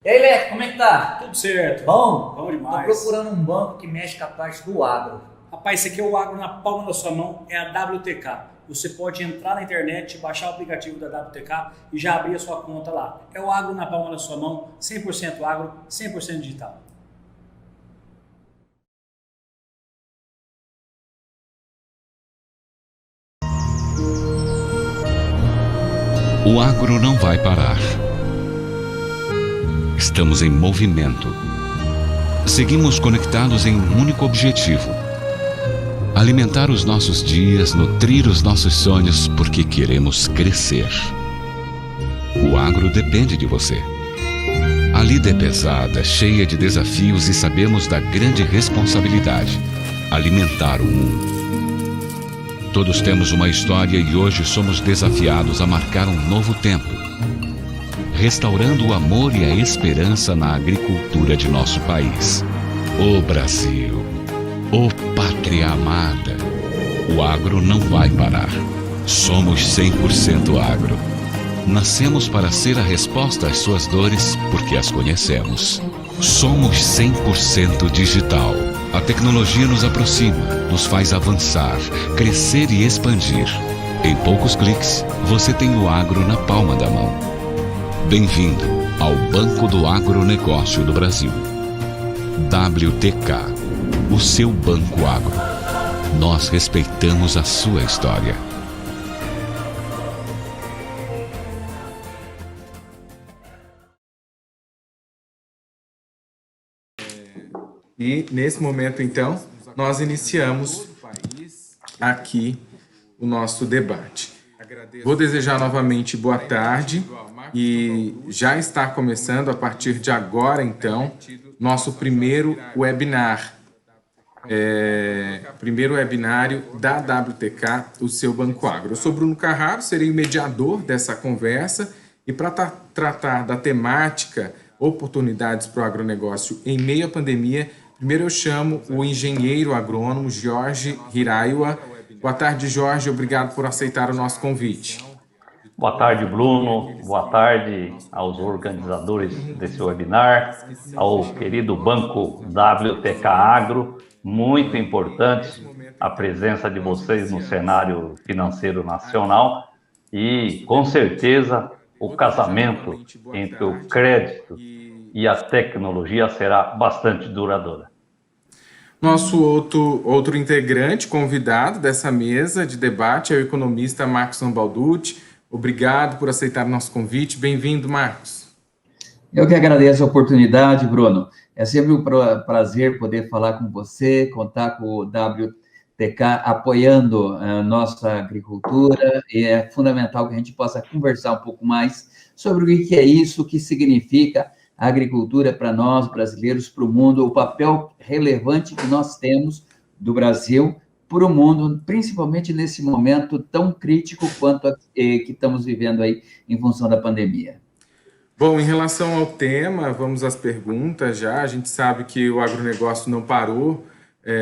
E aí, Leco, como é que tá? Tudo certo. Bom? Bom Tô demais. procurando um banco que mexe com a parte do agro. Rapaz, esse aqui é o agro na palma da sua mão, é a WTK. Você pode entrar na internet, baixar o aplicativo da WTK e já abrir a sua conta lá. É o agro na palma da sua mão, 100% agro, 100% digital. O agro não vai parar. Estamos em movimento. Seguimos conectados em um único objetivo: alimentar os nossos dias, nutrir os nossos sonhos, porque queremos crescer. O agro depende de você. A lida é pesada, cheia de desafios e sabemos da grande responsabilidade: alimentar o mundo. Todos temos uma história e hoje somos desafiados a marcar um novo tempo, restaurando o amor e a esperança na agricultura de nosso país. Ô Brasil, ô pátria amada, o agro não vai parar. Somos 100% agro. Nascemos para ser a resposta às suas dores porque as conhecemos. Somos 100% digital. A tecnologia nos aproxima, nos faz avançar, crescer e expandir. Em poucos cliques, você tem o agro na palma da mão. Bem-vindo ao Banco do Agronegócio do Brasil. WTK, o seu banco agro. Nós respeitamos a sua história. E nesse momento, então, nós iniciamos aqui o nosso debate. Vou desejar novamente boa tarde e já está começando a partir de agora, então, nosso primeiro webinar. Primeiro webinário da WTK, o seu Banco Agro. Eu sou Bruno Carraro, serei o mediador dessa conversa e para tratar da temática oportunidades para o agronegócio em meio à pandemia, primeiro eu chamo o engenheiro agrônomo Jorge Hiraiwa. Boa tarde, Jorge. Obrigado por aceitar o nosso convite. Boa tarde, Bruno. Boa tarde aos organizadores desse webinar, ao querido Banco WTK Agro. Muito importante a presença de vocês no cenário financeiro nacional e, com certeza, o casamento entre o crédito e a tecnologia será bastante duradoura. Nosso outro integrante convidado dessa mesa de debate é o economista Marcos Rambalducci. Obrigado por aceitar o nosso convite. Bem-vindo, Marcos. Eu que agradeço a oportunidade, Bruno. É sempre um prazer poder falar com você, contar com o WTK apoiando a nossa agricultura, e é fundamental que a gente possa conversar um pouco mais sobre o que é isso, o que significa a agricultura para nós, brasileiros, para o mundo, o papel relevante que nós temos do Brasil para o mundo, principalmente nesse momento tão crítico quanto que estamos vivendo aí em função da pandemia. Bom, em relação ao tema, vamos às perguntas já. A gente sabe que o agronegócio não parou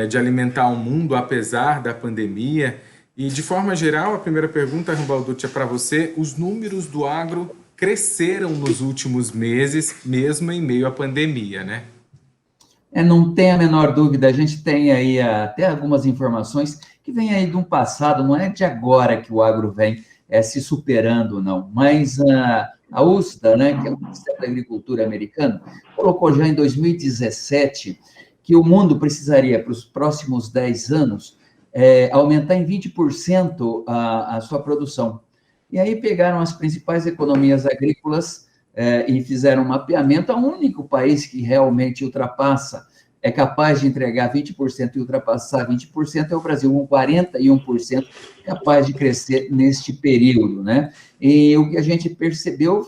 de alimentar o mundo, apesar da pandemia. E, de forma geral, a primeira pergunta, Rambalducci, é para você. Os números do agro cresceram nos últimos meses, mesmo em meio à pandemia, né? Não tem a menor dúvida. A gente tem aí até algumas informações que vêm aí de um passado, não é de agora que o agro vem se superando, não. Mas a USDA, né, que é o Ministério da Agricultura americano, colocou já em 2017 que o mundo precisaria, para os próximos 10 anos, aumentar em 20% a sua produção. E aí pegaram as principais economias agrícolas e fizeram um mapeamento. O único país que realmente ultrapassa, é capaz de entregar 20% e ultrapassar 20% é o Brasil, com 41% capaz de crescer neste período, né? E o que a gente percebeu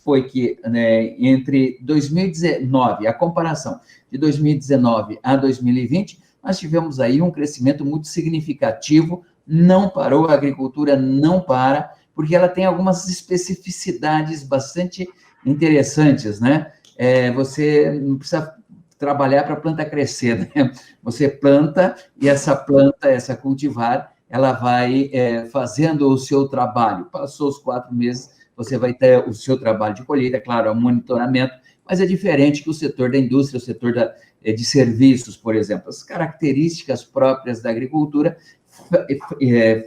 foi que, né, entre 2019, a comparação de 2019 a 2020, nós tivemos aí um crescimento muito significativo, não parou, a agricultura não para, porque ela tem algumas especificidades bastante interessantes, né? Você não precisa trabalhar para a planta crescer, né? Você planta e essa cultivar, ela vai fazendo o seu trabalho. Passou os 4 meses, você vai ter o seu trabalho de colheita, claro, o monitoramento, mas é diferente que o setor da indústria, o setor de serviços, por exemplo. As características próprias da agricultura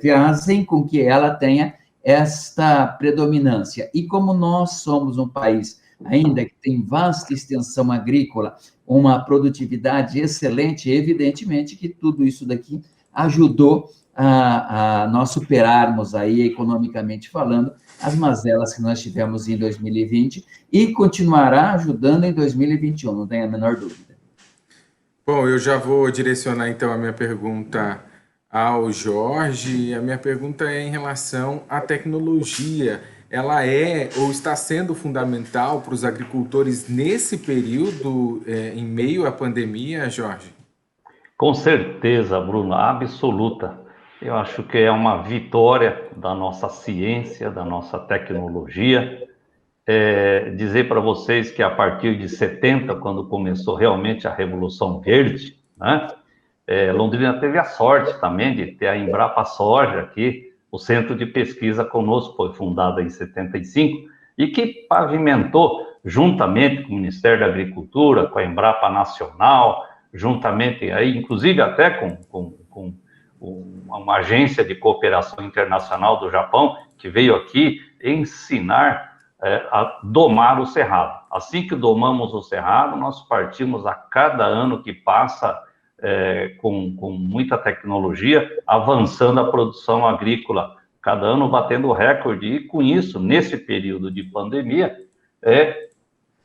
fazem com que ela tenha esta predominância. E como nós somos um país ainda que tem vasta extensão agrícola, uma produtividade excelente, evidentemente que tudo isso daqui ajudou a nós superarmos aí, economicamente falando, as mazelas que nós tivemos em 2020 e continuará ajudando em 2021, não tenho a menor dúvida. Bom, eu já vou direcionar então a minha pergunta ao Jorge. A minha pergunta é em relação à tecnologia. Ela é ou está sendo fundamental para os agricultores nesse período, em meio à pandemia, Jorge? Com certeza, Bruno, absoluta. Eu acho que é uma vitória da nossa ciência, da nossa tecnologia. Dizer para vocês que a partir de 70, quando começou realmente a Revolução Verde, né, Londrina teve a sorte também de ter a Embrapa Soja aqui, o centro de pesquisa conosco, foi fundado em 75, e que pavimentou, juntamente com o Ministério da Agricultura, com a Embrapa Nacional, juntamente aí, inclusive até com uma agência de cooperação internacional do Japão, que veio aqui ensinar a domar o cerrado. Assim que domamos o cerrado, nós partimos a cada ano que passa com muita tecnologia, avançando a produção agrícola, cada ano batendo recorde, e com isso, nesse período de pandemia,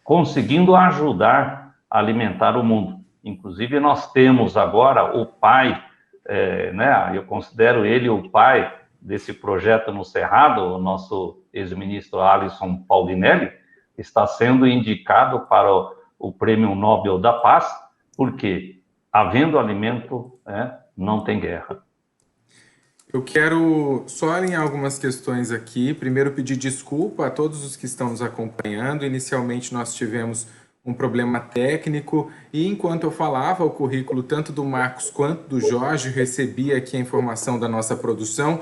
conseguindo ajudar a alimentar o mundo. Inclusive, nós temos agora o pai, né, eu considero ele o pai desse projeto no Cerrado, o nosso ex-ministro Alisson Paulinelli, está sendo indicado para o Prêmio Nobel da Paz, porque havendo alimento, não tem guerra. Eu quero só alinhar algumas questões aqui. Primeiro, pedir desculpa a todos os que estão nos acompanhando. Inicialmente, nós tivemos um problema técnico e, enquanto eu falava, o currículo tanto do Marcos quanto do Jorge, recebia aqui a informação da nossa produção,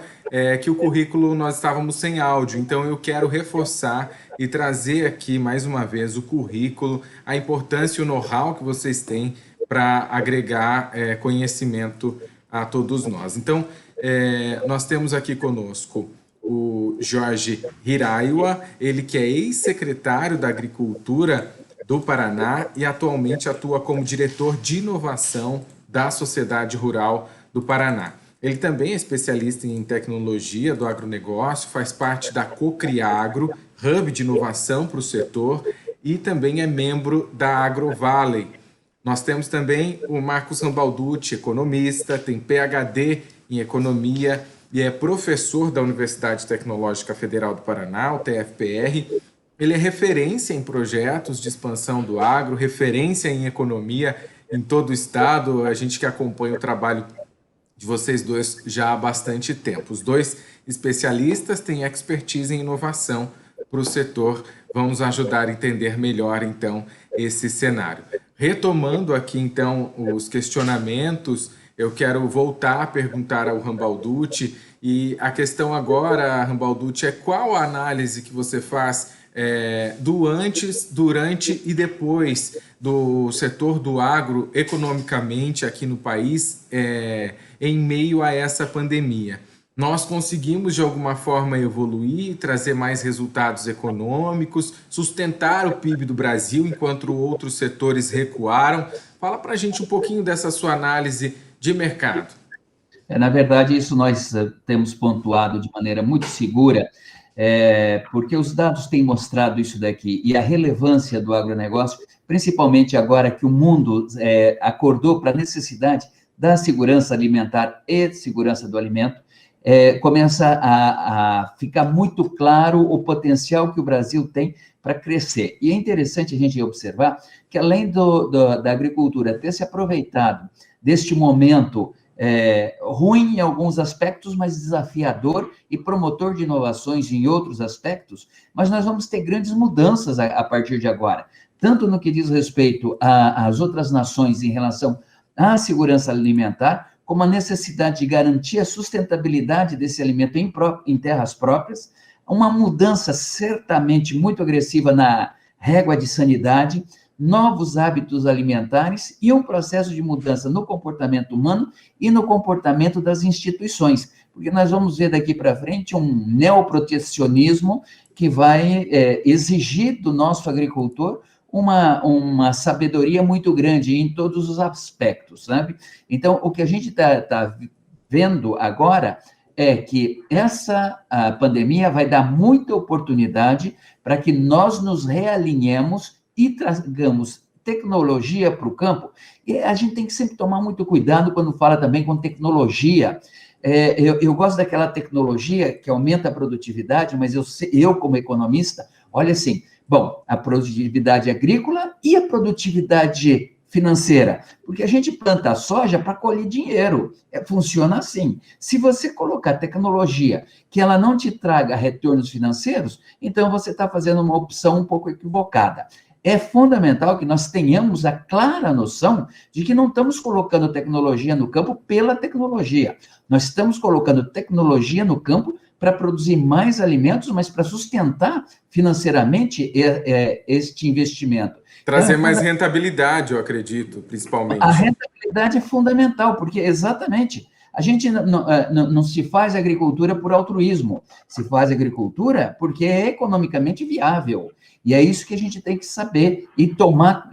que o currículo nós estávamos sem áudio. Então, eu quero reforçar e trazer aqui, mais uma vez, o currículo, a importância e o know-how que vocês têm para agregar conhecimento a todos nós. Então, nós temos aqui conosco o Jorge Hiraiwa, ele que é ex-secretário da Agricultura do Paraná e atualmente atua como diretor de inovação da Sociedade Rural do Paraná. Ele também é especialista em tecnologia do agronegócio, faz parte da Cocriagro, hub de inovação para o setor, e também é membro da AgroValley. Nós temos também o Marcos Rambalducci, economista, tem PhD em economia e é professor da Universidade Tecnológica Federal do Paraná, o TFPR. Ele é referência em projetos de expansão do agro, referência em economia em todo o estado. A gente que acompanha o trabalho de vocês dois já há bastante tempo. Os dois especialistas têm expertise em inovação para o setor. Vamos ajudar a entender melhor, então, esse cenário. Retomando aqui, então, os questionamentos, eu quero voltar a perguntar ao Rambalducci, e a questão agora, Rambalducci, é qual a análise que você faz do antes, durante e depois do setor do agro economicamente aqui no país, em meio a essa pandemia. Nós conseguimos, de alguma forma, evoluir, trazer mais resultados econômicos, sustentar o PIB do Brasil, enquanto outros setores recuaram. Fala para a gente um pouquinho dessa sua análise de mercado. Na verdade, isso nós temos pontuado de maneira muito segura, porque os dados têm mostrado isso daqui, e a relevância do agronegócio, principalmente agora que o mundo acordou para a necessidade da segurança alimentar e segurança do alimento, começa a ficar muito claro o potencial que o Brasil tem para crescer. E é interessante a gente observar que, além da agricultura ter se aproveitado deste momento ruim em alguns aspectos, mas desafiador e promotor de inovações em outros aspectos, mas nós vamos ter grandes mudanças a partir de agora, tanto no que diz respeito às outras nações em relação à segurança alimentar, como a necessidade de garantir a sustentabilidade desse alimento em terras próprias, uma mudança certamente muito agressiva régua de sanidade, novos hábitos alimentares e um processo de mudança no comportamento humano e no comportamento das instituições, porque nós vamos ver daqui para frente um neoprotecionismo que vai exigir do nosso agricultor uma sabedoria muito grande em todos os aspectos, sabe? Então, o que a gente está vendo agora é que a pandemia vai dar muita oportunidade para que nós nos realinhemos e tragamos tecnologia para o campo. E a gente tem que sempre tomar muito cuidado quando fala também com tecnologia. Eu gosto daquela tecnologia que aumenta a produtividade, mas eu como economista, olha assim, bom, a produtividade agrícola e a produtividade financeira, porque a gente planta a soja para colher dinheiro, funciona assim. Se você colocar tecnologia que ela não te traga retornos financeiros, então você está fazendo uma opção um pouco equivocada. É fundamental que nós tenhamos a clara noção de que não estamos colocando tecnologia no campo pela tecnologia, nós estamos colocando tecnologia no campo para produzir mais alimentos, mas para sustentar financeiramente este investimento. Trazer mais rentabilidade, eu acredito, principalmente. A rentabilidade é fundamental, porque exatamente, a gente não se faz agricultura por altruísmo, se faz agricultura porque é economicamente viável. E é isso que a gente tem que saber e tomar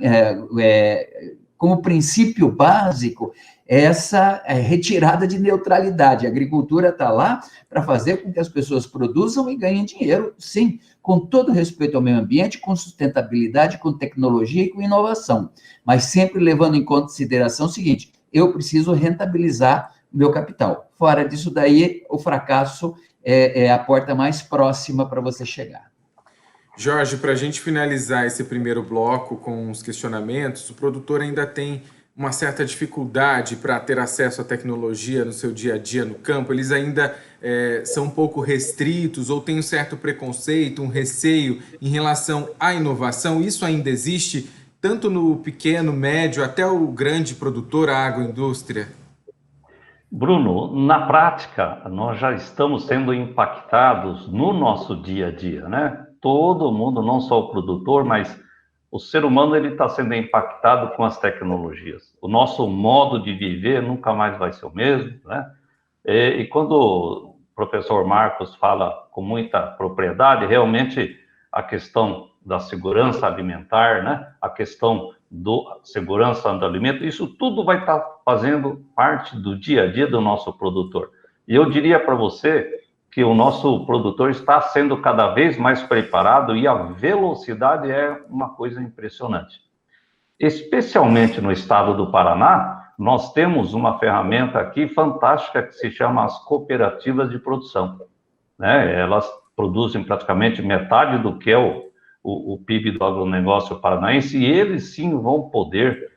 como princípio básico essa retirada de neutralidade. A agricultura está lá para fazer com que as pessoas produzam e ganhem dinheiro, sim, com todo respeito ao meio ambiente, com sustentabilidade, com tecnologia e com inovação, mas sempre levando em consideração o seguinte: eu preciso rentabilizar meu capital. Fora disso daí, o fracasso é a porta mais próxima para você chegar. Jorge, para a gente finalizar esse primeiro bloco com os questionamentos, o produtor ainda tem uma certa dificuldade para ter acesso à tecnologia no seu dia a dia no campo? Eles ainda são um pouco restritos ou têm um certo preconceito, um receio em relação à inovação? Isso ainda existe tanto no pequeno, médio, até o grande produtor, a agroindústria? Bruno, na prática, nós já estamos sendo impactados no nosso dia a dia, né? Todo mundo, não só o produtor, mas o ser humano, ele está sendo impactado com as tecnologias. O nosso modo de viver nunca mais vai ser o mesmo, né? E quando o professor Marcos fala com muita propriedade, realmente a questão da segurança alimentar, né? A questão da segurança do alimento, isso tudo vai estar fazendo parte do dia a dia do nosso produtor. E eu diria para você que o nosso produtor está sendo cada vez mais preparado e a velocidade é uma coisa impressionante. Especialmente no estado do Paraná, nós temos uma ferramenta aqui fantástica que se chama as cooperativas de produção, né? Elas produzem praticamente metade do que é o PIB do agronegócio paranaense e eles sim vão poder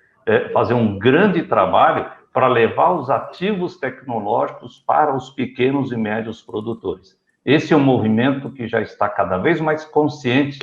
fazer um grande trabalho para levar os ativos tecnológicos para os pequenos e médios produtores. Esse é um movimento que já está cada vez mais consciente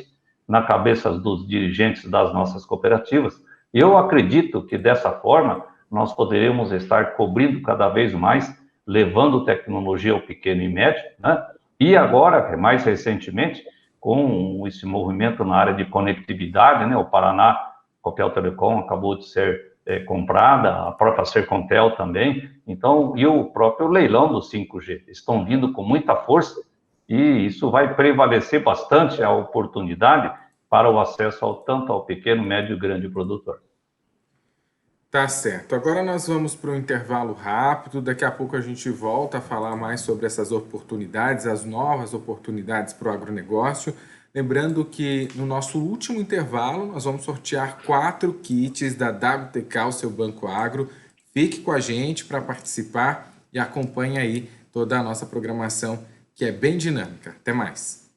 na cabeça dos dirigentes das nossas cooperativas. Eu acredito que, dessa forma, nós poderemos estar cobrindo cada vez mais, levando tecnologia ao pequeno e médio, né? E agora, mais recentemente, com esse movimento na área de conectividade, né? O Paraná Copel Telecom acabou de ser comprada, a própria Sercontel também, então, e o próprio leilão do 5G, estão vindo com muita força e isso vai prevalecer bastante a oportunidade para o acesso tanto ao pequeno, médio e grande produtor. Tá certo. Agora nós vamos para um intervalo rápido, daqui a pouco a gente volta a falar mais sobre essas oportunidades, as novas oportunidades para o agronegócio. Lembrando que no nosso último intervalo, nós vamos sortear 4 kits da WTK, o seu Banco Agro. Fique com a gente para participar e acompanhe aí toda a nossa programação, que é bem dinâmica. Até mais.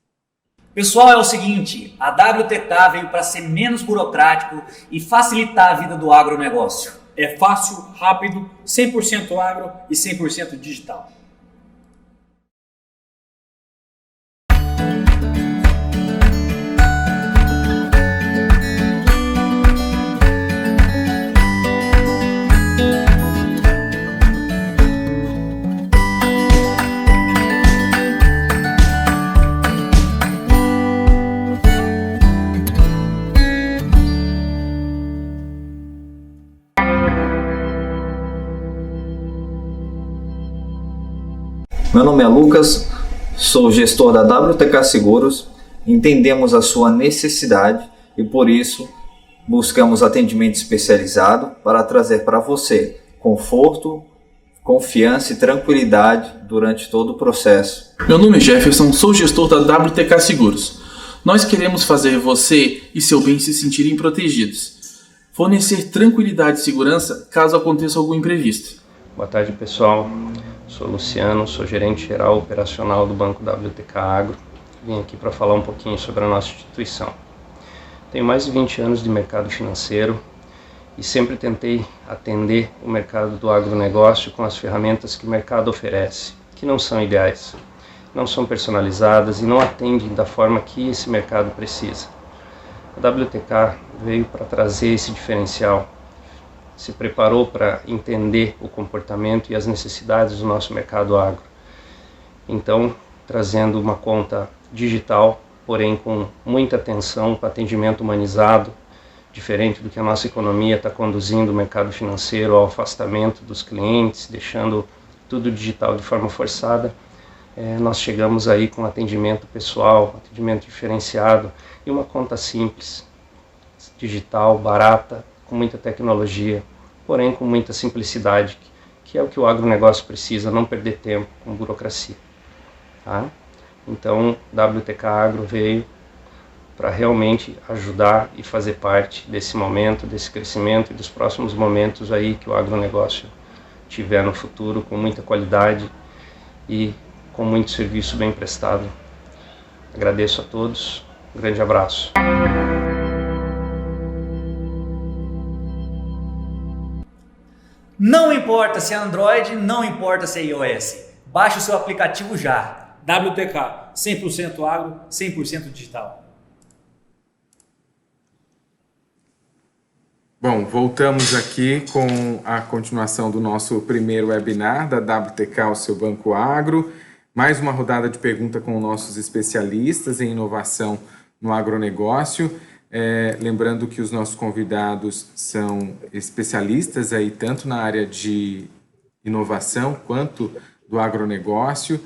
Pessoal, é o seguinte, a WTK veio para ser menos burocrático e facilitar a vida do agronegócio. É fácil, rápido, 100% agro e 100% digital. Meu nome é Lucas, sou gestor da WTK Seguros. Entendemos a sua necessidade e por isso buscamos atendimento especializado para trazer para você conforto, confiança e tranquilidade durante todo o processo. Meu nome é Jefferson, sou gestor da WTK Seguros. Nós queremos fazer você e seu bem se sentirem protegidos. Fornecer tranquilidade e segurança caso aconteça algum imprevisto. Boa tarde, pessoal. Sou Luciano, sou gerente geral operacional do Banco WTK Agro. Vim aqui para falar um pouquinho sobre a nossa instituição. Tenho mais de 20 anos de mercado financeiro e sempre tentei atender o mercado do agronegócio com as ferramentas que o mercado oferece, que não são ideais, não são personalizadas e não atendem da forma que esse mercado precisa. A WTK veio para trazer esse diferencial, se preparou para entender o comportamento e as necessidades do nosso mercado agro. Então, trazendo uma conta digital, porém com muita atenção para atendimento humanizado, diferente do que a nossa economia está conduzindo o mercado financeiro ao afastamento dos clientes, deixando tudo digital de forma forçada. Nós chegamos aí com atendimento pessoal, atendimento diferenciado e uma conta simples, digital, barata, com muita tecnologia, porém com muita simplicidade, que é o que o agronegócio precisa, não perder tempo com burocracia. Tá? Então, WTK Agro veio para realmente ajudar e fazer parte desse momento, desse crescimento e dos próximos momentos aí que o agronegócio tiver no futuro, com muita qualidade e com muito serviço bem prestado. Agradeço a todos, um grande abraço. Não importa se é Android, não importa se é iOS. Baixe o seu aplicativo já. WTK, 100% agro, 100% digital. Bom, voltamos aqui com a continuação do nosso primeiro webinar da WTK, o seu Banco Agro. Mais uma rodada de pergunta com nossos especialistas em inovação no agronegócio. Lembrando que os nossos convidados são especialistas aí tanto na área de inovação quanto do agronegócio.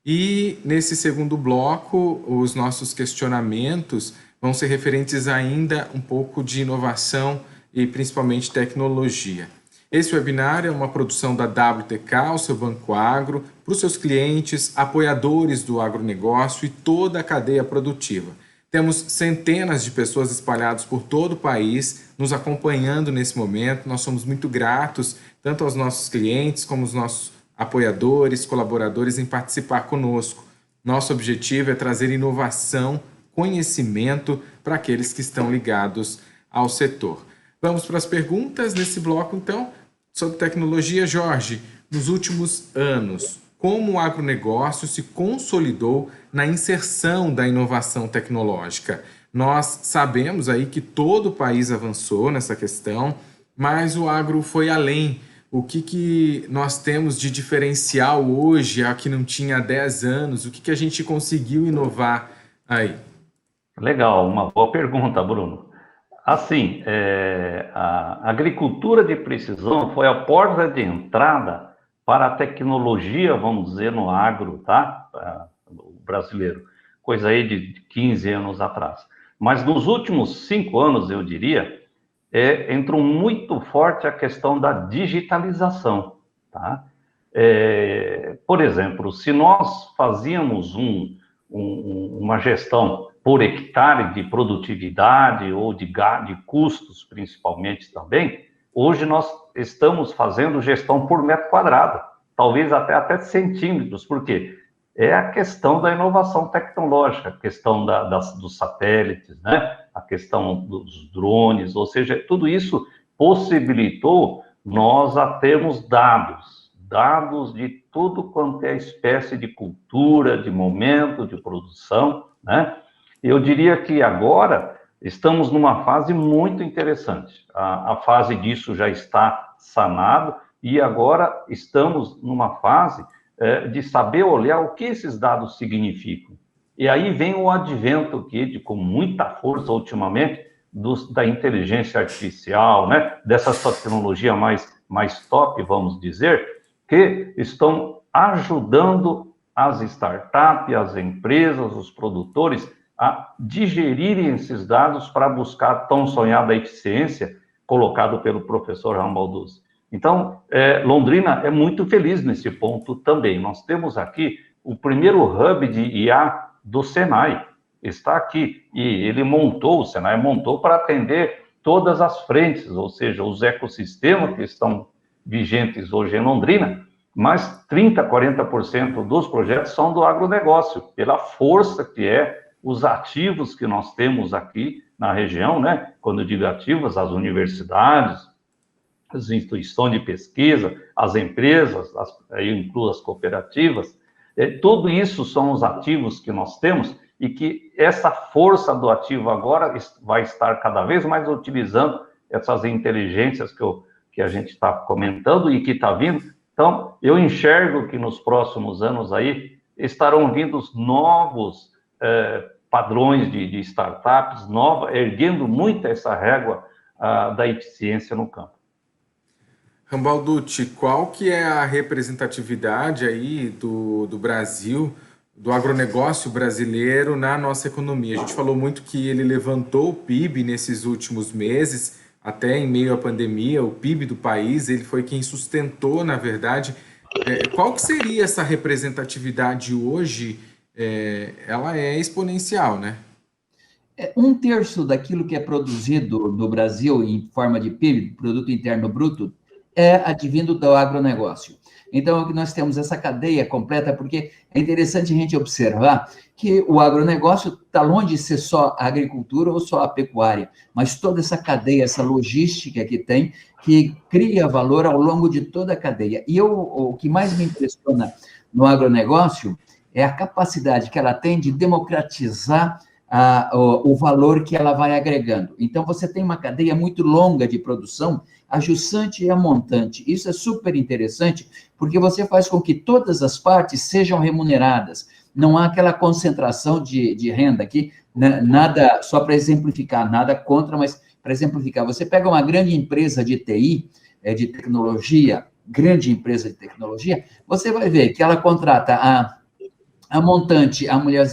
E nesse segundo bloco, os nossos questionamentos vão ser referentes ainda um pouco de inovação e principalmente tecnologia. Esse webinar é uma produção da WTK, o seu Banco Agro, para os seus clientes, apoiadores do agronegócio e toda a cadeia produtiva. Temos centenas de pessoas espalhadas por todo o país nos acompanhando nesse momento. Nós somos muito gratos tanto aos nossos clientes como aos nossos apoiadores, colaboradores em participar conosco. Nosso objetivo é trazer inovação, conhecimento para aqueles que estão ligados ao setor. Vamos para as perguntas nesse bloco, então, sobre tecnologia. Jorge, nos últimos anos, como o agronegócio se consolidou na inserção da inovação tecnológica? Nós sabemos aí que todo o país avançou nessa questão, mas o agro foi além. O que nós temos de diferencial hoje, a que não tinha há 10 anos? O que a gente conseguiu inovar aí? Legal, uma boa pergunta, Bruno. Assim, a agricultura de precisão foi a porta de entrada para a tecnologia, vamos dizer, no agro, tá? O brasileiro, coisa aí de 15 anos atrás. Mas nos últimos 5 anos, eu diria, entrou muito forte a questão da digitalização, tá? Por exemplo, se nós fazíamos uma gestão por hectare de produtividade ou de custos, principalmente também, hoje nós estamos fazendo gestão por metro quadrado, talvez até centímetros, porque é a questão da inovação tecnológica, a questão dos satélites, né? A questão dos drones, ou seja, tudo isso possibilitou nós a termos dados de tudo quanto é espécie de cultura, de momento, de produção, né? Eu diria que agora estamos numa fase muito interessante. A fase disso já está sanado e agora estamos numa fase de saber olhar o que esses dados significam. E aí vem o advento com muita força ultimamente da inteligência artificial, né? Dessa tecnologia mais top, vamos dizer, que estão ajudando as startups, as empresas, os produtores a digerirem esses dados para buscar a tão sonhada eficiência colocado pelo professor Rambalduzzi. Então, Londrina é muito feliz nesse ponto também. Nós temos aqui o primeiro hub de IA do Senai, está aqui, e o Senai montou para atender todas as frentes, ou seja, os ecossistemas que estão vigentes hoje em Londrina, mas 30%, 40% dos projetos são do agronegócio, pela força que os ativos que nós temos aqui na região, né? Quando eu digo ativos, as universidades, as instituições de pesquisa, as empresas, aí eu incluo as cooperativas, tudo isso são os ativos que nós temos e que essa força do ativo agora vai estar cada vez mais utilizando essas inteligências que a gente está comentando e que está vindo. Então, eu enxergo que nos próximos anos aí estarão vindo novos padrões de startups, erguendo muito essa régua da eficiência no campo. Rambalduzzi, qual que é a representatividade aí do Brasil, do agronegócio brasileiro na nossa economia? A gente falou muito que ele levantou o PIB nesses últimos meses, até em meio à pandemia, o PIB do país, ele foi quem sustentou, na verdade. Qual que seria essa representatividade hoje? Ela é exponencial, né? 1/3 daquilo que é produzido no Brasil em forma de PIB, Produto Interno Bruto, é advindo do agronegócio. Então, nós temos essa cadeia completa, porque é interessante a gente observar que o agronegócio está longe de ser só a agricultura ou só a pecuária, mas toda essa cadeia, essa logística que tem, que cria valor ao longo de toda a cadeia. E o que mais me impressiona no agronegócio é a capacidade que ela tem de democratizar o valor que ela vai agregando. Então, você tem uma cadeia muito longa de produção, a jussante e a montante. Isso é super interessante, porque você faz com que todas as partes sejam remuneradas. Não há aquela concentração de renda aqui, nada, só para exemplificar, nada contra, mas para exemplificar. Você pega uma grande empresa de TI, de tecnologia, grande empresa de tecnologia, você vai ver que ela contrata a montante, a mulher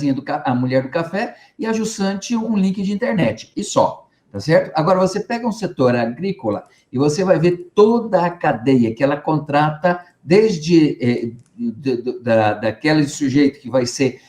do café, e a jussante, um link de internet, e só, tá certo? Agora, você pega um setor agrícola e você vai ver toda a cadeia que ela contrata, desde daquele sujeito que vai ser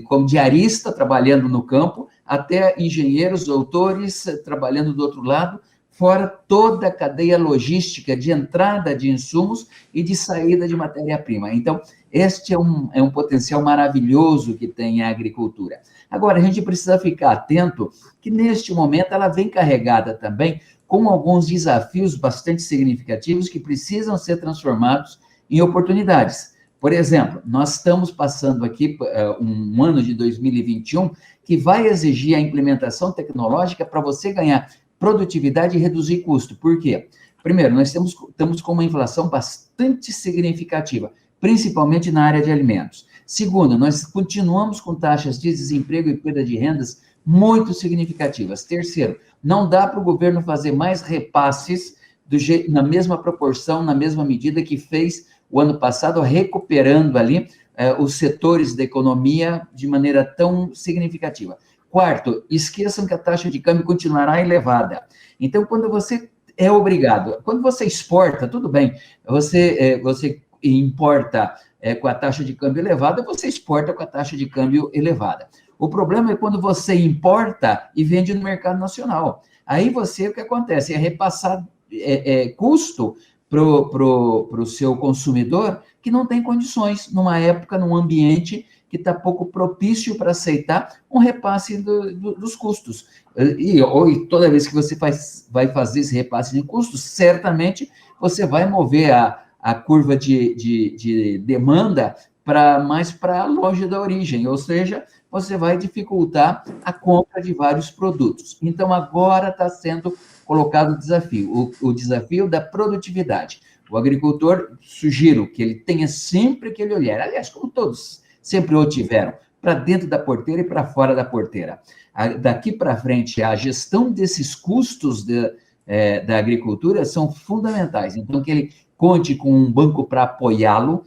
como diarista, trabalhando no campo, até engenheiros, doutores, trabalhando do outro lado, fora toda a cadeia logística de entrada de insumos e de saída de matéria-prima. Então, este é um potencial maravilhoso que tem a agricultura. Agora, a gente precisa ficar atento que, neste momento, ela vem carregada também com alguns desafios bastante significativos que precisam ser transformados em oportunidades. Por exemplo, nós estamos passando aqui um ano de 2021 que vai exigir a implementação tecnológica para você ganhar produtividade e reduzir custo. Por quê? Primeiro, nós estamos com uma inflação bastante significativa, principalmente na área de alimentos. Segundo, nós continuamos com taxas de desemprego e perda de rendas muito significativas. Terceiro, não dá para o governo fazer mais repasses na mesma proporção, na mesma medida que fez o ano passado, recuperando ali os setores da economia de maneira tão significativa. Quarto, esqueçam que a taxa de câmbio continuará elevada. Então, quando você é obrigado, quando você exporta, tudo bem, você importa com a taxa de câmbio elevada, você exporta com a taxa de câmbio elevada. O problema é quando você importa e vende no mercado nacional. Aí o que acontece? É repassar custo para o seu consumidor que não tem condições, numa época, num ambiente que está pouco propício para aceitar um repasse dos custos. E toda vez que você vai fazer esse repasse de custos, certamente você vai mover a curva de demanda mais para longe da origem, ou seja, você vai dificultar a compra de vários produtos. Então, agora está sendo colocado o desafio, o desafio da produtividade. O agricultor, sugiro que ele tenha sempre aquele olhar, aliás, como todos sempre o tiveram, para dentro da porteira e para fora da porteira. Daqui para frente, a gestão desses custos da agricultura são fundamentais. Então, que ele conte com um banco para apoiá-lo,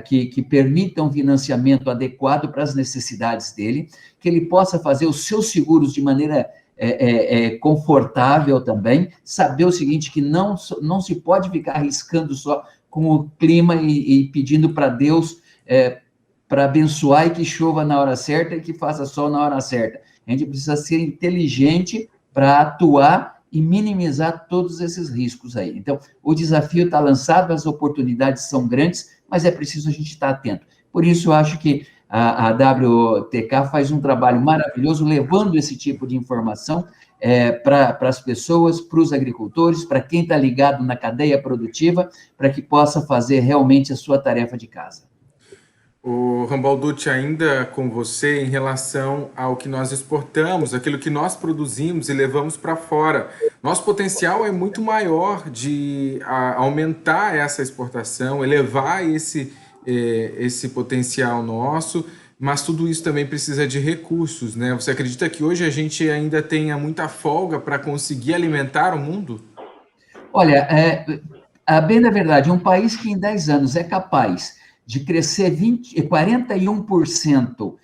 que permitam um financiamento adequado para as necessidades dele, que ele possa fazer os seus seguros de maneira confortável também, saber o seguinte, que não se pode ficar arriscando só com o clima e pedindo para Deus para abençoar e que chova na hora certa e que faça sol na hora certa. A gente precisa ser inteligente para atuar e minimizar todos esses riscos aí. Então, o desafio está lançado, as oportunidades são grandes, mas é preciso a gente estar atento. Por isso, eu acho que a WTK faz um trabalho maravilhoso, levando esse tipo de informação para as pessoas, para os agricultores, para quem está ligado na cadeia produtiva, para que possa fazer realmente a sua tarefa de casa. O Rambalducci, ainda com você, em relação ao que nós exportamos, aquilo que nós produzimos e levamos para fora. Nosso potencial é muito maior de aumentar essa exportação, elevar esse potencial nosso, mas tudo isso também precisa de recursos, né? Você acredita que hoje a gente ainda tenha muita folga para conseguir alimentar o mundo? Olha, bem na verdade, um país que em 10 anos é capaz de crescer 41%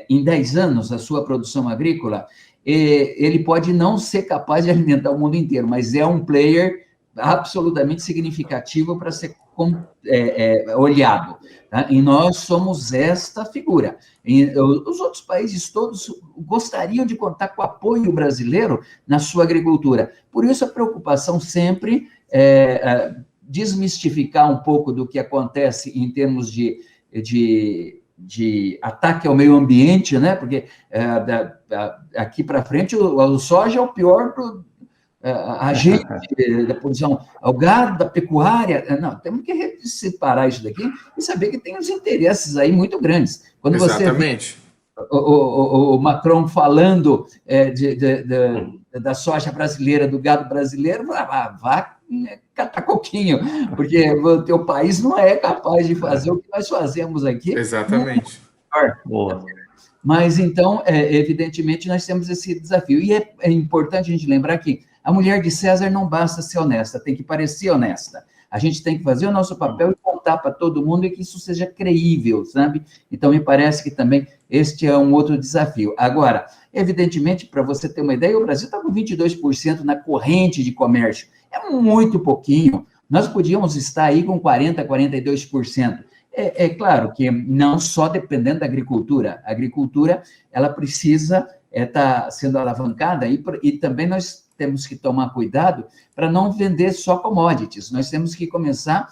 em 10 anos a sua produção agrícola, ele pode não ser capaz de alimentar o mundo inteiro, mas é um player absolutamente significativo para ser olhado. Tá? E nós somos esta figura. Os outros países todos gostariam de contar com o apoio brasileiro na sua agricultura. Por isso, a preocupação sempre desmistificar um pouco do que acontece em termos de ataque ao meio ambiente, né? Porque aqui para frente o soja é o pior agente da produção, o gado, da pecuária. Não, temos que separar isso daqui e saber que tem uns interesses aí muito grandes. Quando Exatamente. Você vê o Macron falando da soja brasileira, do gado brasileiro, vá catar coquinho, porque o teu país não é capaz de fazer o que nós fazemos aqui. Exatamente. Boa. Mas, então, evidentemente, nós temos esse desafio. E é importante a gente lembrar que a mulher de César não basta ser honesta, tem que parecer honesta. A gente tem que fazer o nosso papel e contar para todo mundo e que isso seja creível, sabe? Então, me parece que também este é um outro desafio. Agora, evidentemente, para você ter uma ideia, o Brasil está com 22% na corrente de comércio. É muito pouquinho. Nós podíamos estar aí com 40%, 42%. É claro que não só dependendo da agricultura. A agricultura, ela precisa estar sendo alavancada e também nós temos que tomar cuidado para não vender só commodities. Nós temos que começar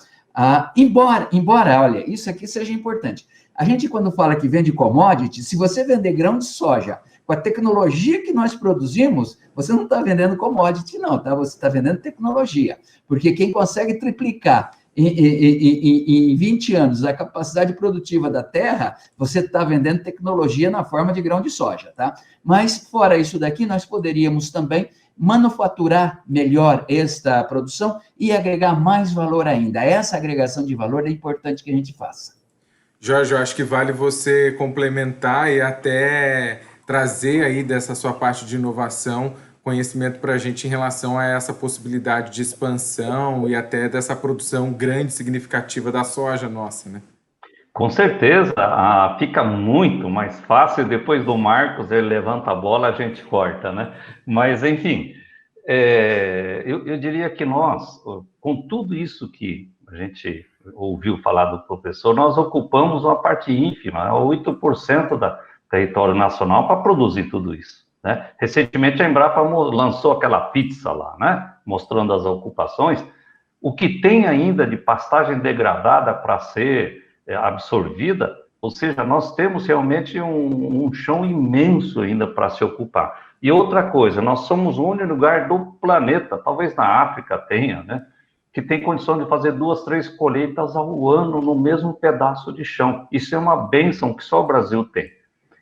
embora, olha, isso aqui seja importante. A gente, quando fala que vende commodities, se você vender grão de soja com a tecnologia que nós produzimos, você não está vendendo commodity, não, tá? Você está vendendo tecnologia. Porque quem consegue triplicar em 20 anos a capacidade produtiva da terra, você está vendendo tecnologia na forma de grão de soja, tá? Mas, fora isso daqui, nós poderíamos também manufaturar melhor esta produção e agregar mais valor ainda. Essa agregação de valor é importante que a gente faça. Jorge, eu acho que vale você complementar e até trazer aí dessa sua parte de inovação conhecimento para a gente em relação a essa possibilidade de expansão e até dessa produção grande, significativa da soja nossa, né? Com certeza, fica muito mais fácil, depois do Marcos, ele levanta a bola, a gente corta, né? Mas, enfim, eu diria que nós, com tudo isso que a gente ouviu falar do professor, nós ocupamos uma parte ínfima, 8% do território nacional para produzir tudo isso. Né? Recentemente a Embrapa lançou aquela pizza lá, né? Mostrando as ocupações, o que tem ainda de pastagem degradada para ser absorvida, ou seja, nós temos realmente um chão imenso ainda para se ocupar. E outra coisa, nós somos o único lugar do planeta, talvez na África tenha, né? Que tem condição de fazer 2, 3 colheitas ao ano no mesmo pedaço de chão. Isso é uma bênção que só o Brasil tem.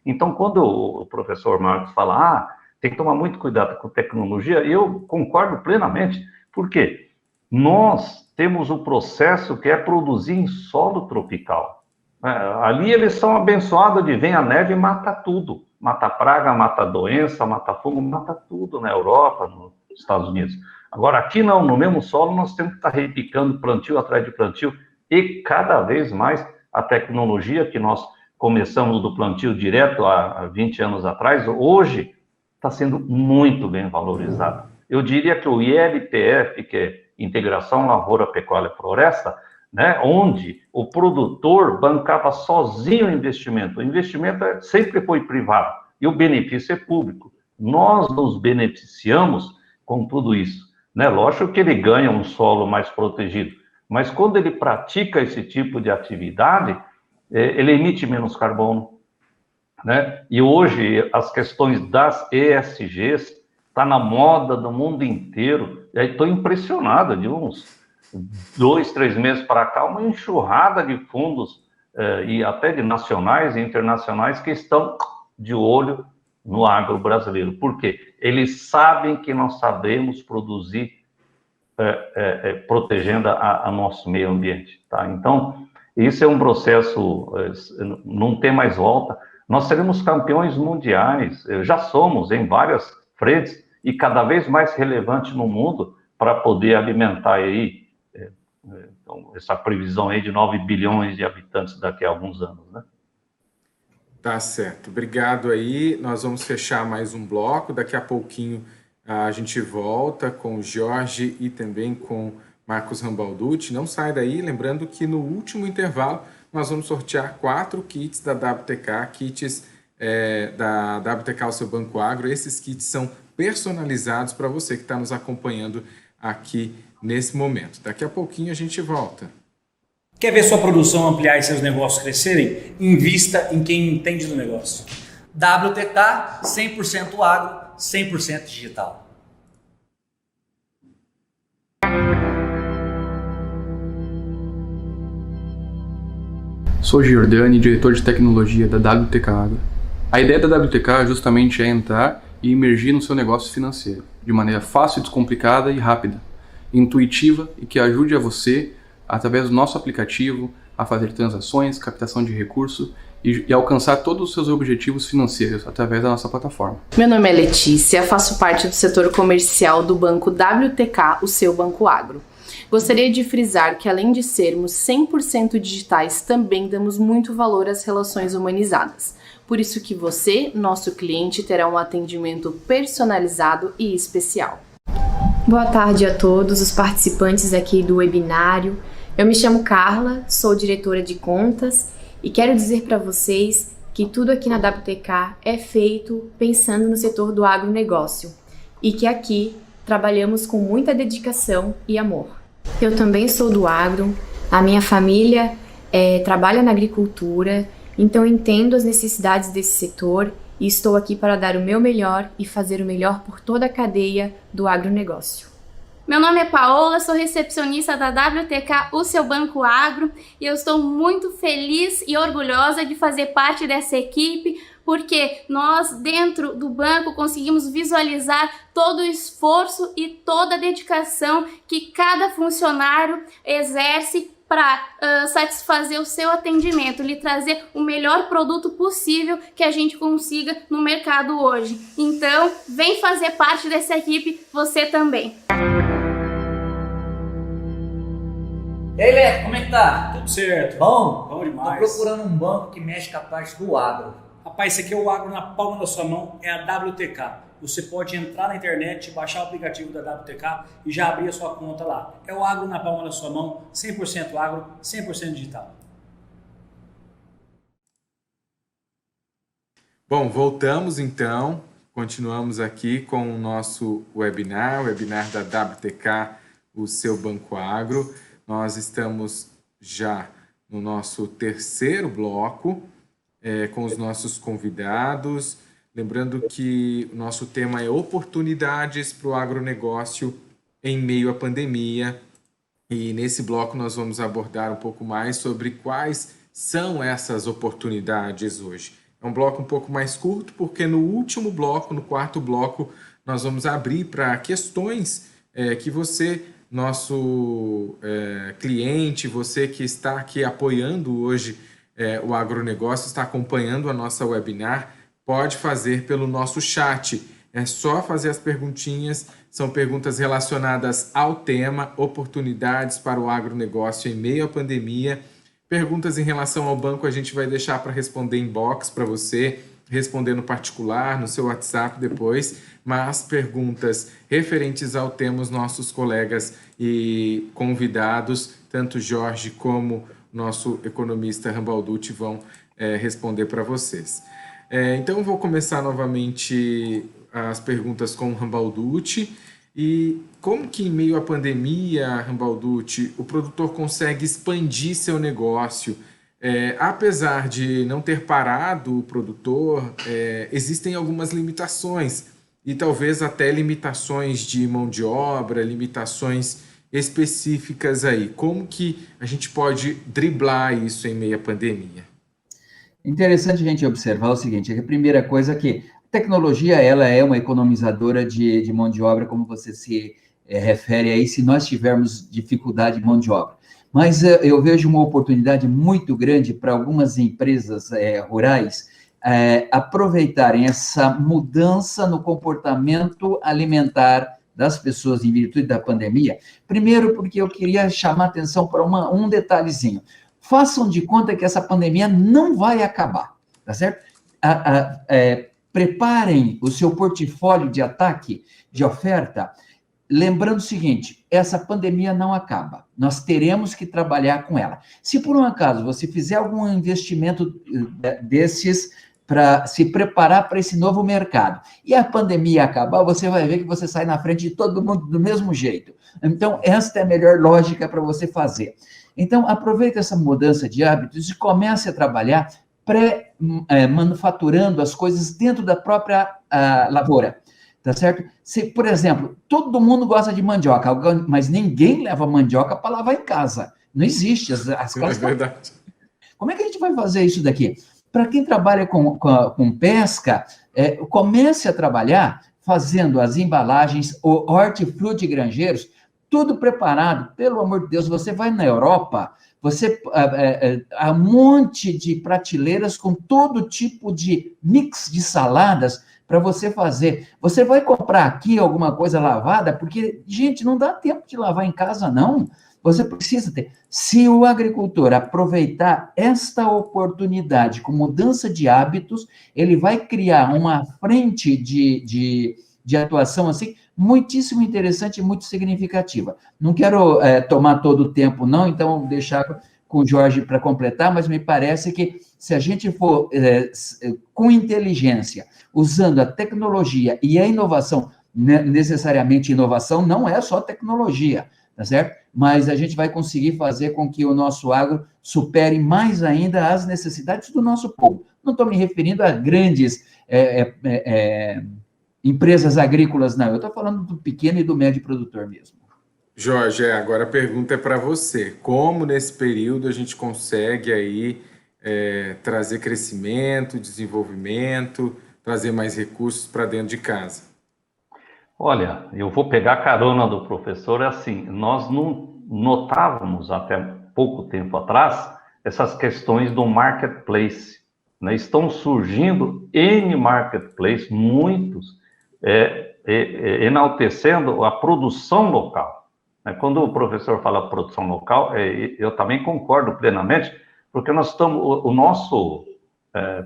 Então, quando o professor Marcos fala, tem que tomar muito cuidado com tecnologia, eu concordo plenamente. Por quê? Nós temos o processo que é produzir em solo tropical. Ali eles são abençoados de vem a neve e mata tudo. Mata praga, mata doença, mata fogo, mata tudo na Europa, nos Estados Unidos. Agora, aqui não, no mesmo solo, nós temos que estar repicando plantio atrás de plantio. e cada vez mais a tecnologia que nós começamos do plantio direto há 20 anos atrás, hoje está sendo muito bem valorizada. Eu diria que o ILPF, que é Integração Lavoura, Pecuária e Floresta, né, onde o produtor bancava sozinho o investimento sempre foi privado e o benefício é público. Nós nos beneficiamos com tudo isso, né? Lógico que ele ganha um solo mais protegido, mas quando ele pratica esse tipo de atividade, ele emite menos carbono, né? E hoje as questões das ESGs tá na moda do mundo inteiro. E aí estou impressionado de uns 2, 3 meses para cá, uma enxurrada de fundos e até de nacionais e internacionais que estão de olho no agro brasileiro. Por quê? Eles sabem que nós sabemos produzir protegendo a nosso meio ambiente, tá? Então, isso é um processo, não tem mais volta. Nós seremos campeões mundiais, já somos em várias frentes e cada vez mais relevante no mundo para poder alimentar aí então, essa previsão aí de 9 bilhões de habitantes daqui a alguns anos, né? Tá certo. Obrigado aí. Nós vamos fechar mais um bloco. Daqui a pouquinho a gente volta com o Jorge e também com Marcos Rambalducci. Não sai daí. Lembrando que no último intervalo nós vamos sortear 4 kits da WTK, kits da WTK, o seu Banco Agro. Esses kits são personalizados para você que está nos acompanhando aqui nesse momento. Daqui a pouquinho a gente volta. Quer ver sua produção ampliar e seus negócios crescerem? Invista em quem entende do negócio. WTK, 100% agro, 100% digital. Sou Giordani, diretor de tecnologia da WTK Agro. A ideia da WTK justamente é entrar e imergir no seu negócio financeiro, de maneira fácil, descomplicada e rápida, intuitiva e que ajude a você, através do nosso aplicativo, a fazer transações, captação de recursos e alcançar todos os seus objetivos financeiros através da nossa plataforma. Meu nome é Letícia, faço parte do setor comercial do Banco WTK, o seu Banco Agro. Gostaria de frisar que, além de sermos 100% digitais, também damos muito valor às relações humanizadas. Por isso que você, nosso cliente, terá um atendimento personalizado e especial. Boa tarde a todos os participantes aqui do webinário. Eu me chamo Carla, sou diretora de contas e quero dizer para vocês que tudo aqui na WTK é feito pensando no setor do agronegócio e que aqui trabalhamos com muita dedicação e amor. Eu também sou do agro, a minha família trabalha na agricultura, então entendo as necessidades desse setor e estou aqui para dar o meu melhor e fazer o melhor por toda a cadeia do agronegócio. Meu nome é Paola, sou recepcionista da WTK, o seu Banco Agro, e eu estou muito feliz e orgulhosa de fazer parte dessa equipe, porque nós, dentro do banco, conseguimos visualizar todo o esforço e toda a dedicação que cada funcionário exerce para satisfazer o seu atendimento, lhe trazer o melhor produto possível que a gente consiga no mercado hoje. Então, vem fazer parte dessa equipe, você também. E aí, Leco, como é que tá? Tudo certo. Bom? Bom demais. Tô procurando um banco que mexe com a parte do agro. Rapaz, esse aqui é o agro na palma da sua mão, é a WTK. Você pode entrar na internet, baixar o aplicativo da WTK e já abrir a sua conta lá. É o agro na palma da sua mão, 100% agro, 100% digital. Bom, voltamos então, continuamos aqui com o nosso webinar, o webinar da WTK, o seu Banco Agro. Nós estamos já no nosso terceiro bloco, com os nossos convidados. Lembrando que o nosso tema é oportunidades para o agronegócio em meio à pandemia. E nesse bloco nós vamos abordar um pouco mais sobre quais são essas oportunidades hoje. É um bloco um pouco mais curto, porque no último bloco, no quarto bloco, nós vamos abrir para questões que você, nosso cliente, você que está aqui apoiando hoje o agronegócio, está acompanhando a nossa webinar, pode fazer pelo nosso chat. É só fazer as perguntinhas, são perguntas relacionadas ao tema, oportunidades para o agronegócio em meio à pandemia. Perguntas em relação ao banco a gente vai deixar para responder em box para você, responder no particular, no seu WhatsApp depois, mas perguntas referentes ao tema, os nossos colegas e convidados, tanto Jorge como nosso economista Rambalducci vão responder para vocês. Então, vou começar novamente as perguntas com o Rambalducci. E como que em meio à pandemia, Rambalducci, o produtor consegue expandir seu negócio? Apesar de não ter parado o produtor, existem algumas limitações, e talvez até limitações de mão de obra, limitações específicas aí. Como que a gente pode driblar isso em meio à pandemia? Interessante a gente observar o seguinte, a primeira coisa é que a tecnologia, ela é uma economizadora de mão de obra, como você se refere aí, se nós tivermos dificuldade de mão de obra. Mas eu vejo uma oportunidade muito grande para algumas empresas rurais aproveitarem essa mudança no comportamento alimentar das pessoas em virtude da pandemia. Primeiro, porque eu queria chamar a atenção para um detalhezinho. Façam de conta que essa pandemia não vai acabar, tá certo? Preparem o seu portfólio de ataque, de oferta, lembrando o seguinte, essa pandemia não acaba, nós teremos que trabalhar com ela. Se por um acaso você fizer algum investimento desses para se preparar para esse novo mercado, e a pandemia acabar, você vai ver que você sai na frente de todo mundo do mesmo jeito. Então, esta é a melhor lógica para você fazer. Então, aproveite essa mudança de hábitos e comece a trabalhar manufaturando as coisas dentro da própria lavoura, tá certo? Se, por exemplo, todo mundo gosta de mandioca, mas ninguém leva mandioca para lavar em casa. Não existe. As casas. É verdade. Como é que a gente vai fazer isso daqui? Para quem trabalha com pesca, comece a trabalhar fazendo as embalagens, o hortifruti granjeiros, tudo preparado. Pelo amor de Deus, você vai na Europa, há um monte de prateleiras com todo tipo de mix de saladas para você fazer. Você vai comprar aqui alguma coisa lavada, porque, gente, não dá tempo de lavar em casa, não. Você precisa ter. Se o agricultor aproveitar esta oportunidade com mudança de hábitos, ele vai criar uma frente de atuação assim, muitíssimo interessante e muito significativa. Não quero tomar todo o tempo, não, então vou deixar com o Jorge para completar, mas me parece que se a gente for com inteligência, usando a tecnologia e a inovação, necessariamente inovação não é só tecnologia, tá certo? Mas a gente vai conseguir fazer com que o nosso agro supere mais ainda as necessidades do nosso povo. Não estou me referindo a grandes empresas agrícolas, não. Eu estou falando do pequeno e do médio produtor mesmo. Jorge, agora a pergunta é para você. Como nesse período a gente consegue aí trazer crescimento, desenvolvimento, trazer mais recursos para dentro de casa? Olha, eu vou pegar a carona do professor, assim, nós não notávamos até pouco tempo atrás essas questões do marketplace, né? Estão surgindo N marketplace, muitos, enaltecendo a produção local. Quando o professor fala produção local, eu também concordo plenamente, porque nós estamos, o nosso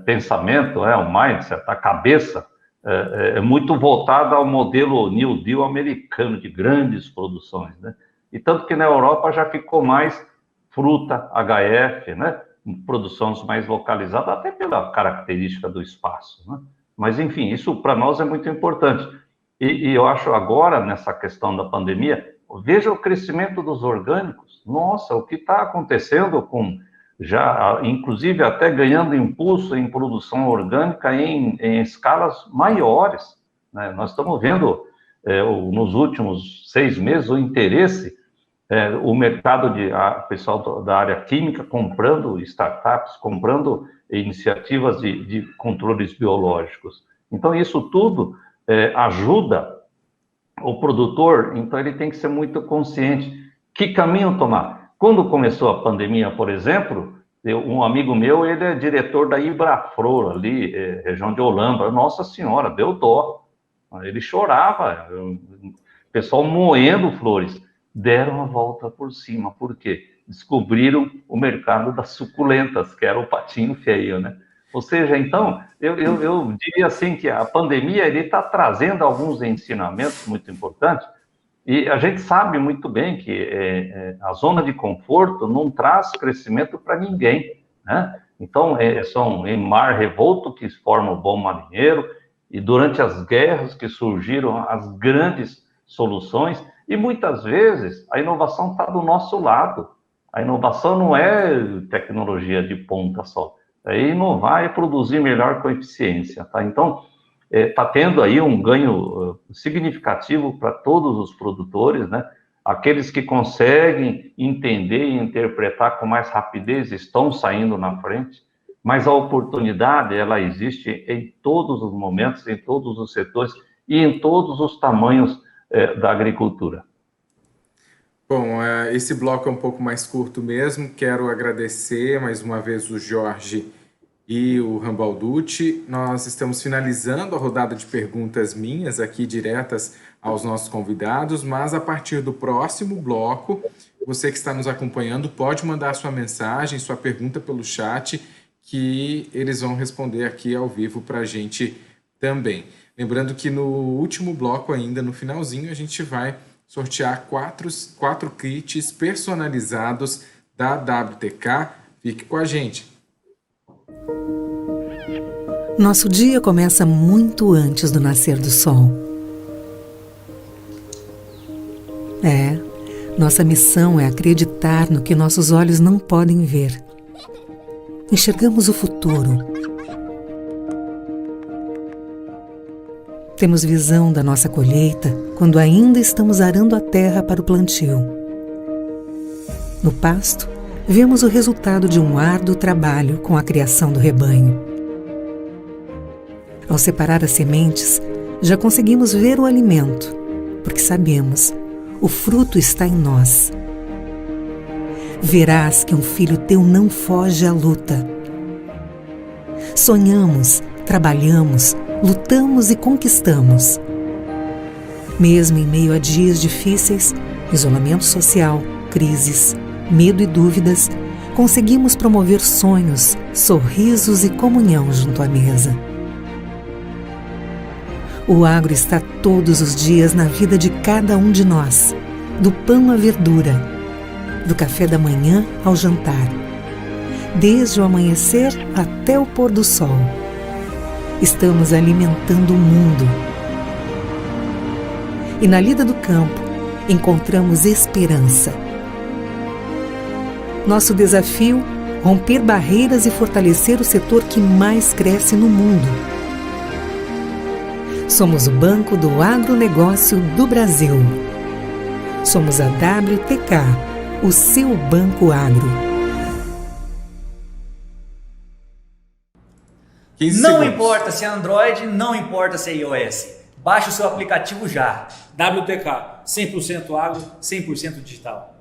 pensamento, o mindset, a cabeça, é muito voltada ao modelo New Deal americano, de grandes produções, né? E tanto que na Europa já ficou mais fruta, HF, né? Produções mais localizadas, até pela característica do espaço, né? Mas, enfim, isso para nós é muito importante. E eu acho agora, nessa questão da pandemia, veja o crescimento dos orgânicos. Nossa, o que está acontecendo com... já, inclusive, até ganhando impulso em produção orgânica em escalas maiores, né? Nós estamos vendo, nos últimos 6 meses, o interesse, o mercado o pessoal da área química comprando startups, comprando iniciativas de controles biológicos. Então, isso tudo ajuda o produtor, então ele tem que ser muito consciente. Que caminho tomar? Quando começou a pandemia, por exemplo, um amigo meu, ele é diretor da Ibraflor, ali, região de Holambra. Nossa Senhora, deu dó. Ele chorava, o pessoal moendo flores. Deram a volta por cima. Por quê? Descobriram o mercado das suculentas, que era o patinho feio, né? Ou seja, então, eu diria assim que a pandemia está trazendo alguns ensinamentos muito importantes, e a gente sabe muito bem que a zona de conforto não traz crescimento para ninguém, né? Então, são em mar revolto que forma o bom marinheiro, e durante as guerras que surgiram as grandes soluções, e muitas vezes a inovação está do nosso lado. A inovação não é tecnologia de ponta só, é inovar e produzir melhor com eficiência, tá? Então, está tendo aí um ganho significativo para todos os produtores, né? Aqueles que conseguem entender e interpretar com mais rapidez estão saindo na frente, mas a oportunidade, ela existe em todos os momentos, em todos os setores e em todos os tamanhos da agricultura. Bom, esse bloco é um pouco mais curto mesmo. Quero agradecer mais uma vez o Jorge e o Rambalducci. Nós estamos finalizando a rodada de perguntas minhas aqui diretas aos nossos convidados, mas a partir do próximo bloco, você que está nos acompanhando pode mandar sua mensagem, sua pergunta pelo chat, que eles vão responder aqui ao vivo para a gente também. Lembrando que no último bloco ainda, no finalzinho, a gente vai sortear quatro kits personalizados da WTK. Fique com a gente. Nosso dia começa muito antes do nascer do sol. Nossa missão é acreditar no que nossos olhos não podem ver. Enxergamos o futuro. Temos visão da nossa colheita quando ainda estamos arando a terra para o plantio. No pasto, vemos o resultado de um árduo trabalho com a criação do rebanho. Ao separar as sementes, já conseguimos ver o alimento, porque sabemos, o fruto está em nós. Verás que um filho teu não foge à luta. Sonhamos, trabalhamos, lutamos e conquistamos. Mesmo em meio a dias difíceis, isolamento social, crises, medo e dúvidas, conseguimos promover sonhos, sorrisos e comunhão junto à mesa. O agro está todos os dias na vida de cada um de nós, do pão à verdura, do café da manhã ao jantar, desde o amanhecer até o pôr do sol. Estamos alimentando o mundo. E na lida do campo, encontramos esperança. Nosso desafio, romper barreiras e fortalecer o setor que mais cresce no mundo. Somos o Banco do Agronegócio do Brasil. Somos a WTK, o seu Banco Agro. Não importa se é Android, não importa se é iOS. Baixe o seu aplicativo já. WTK, 100% agro, 100% digital.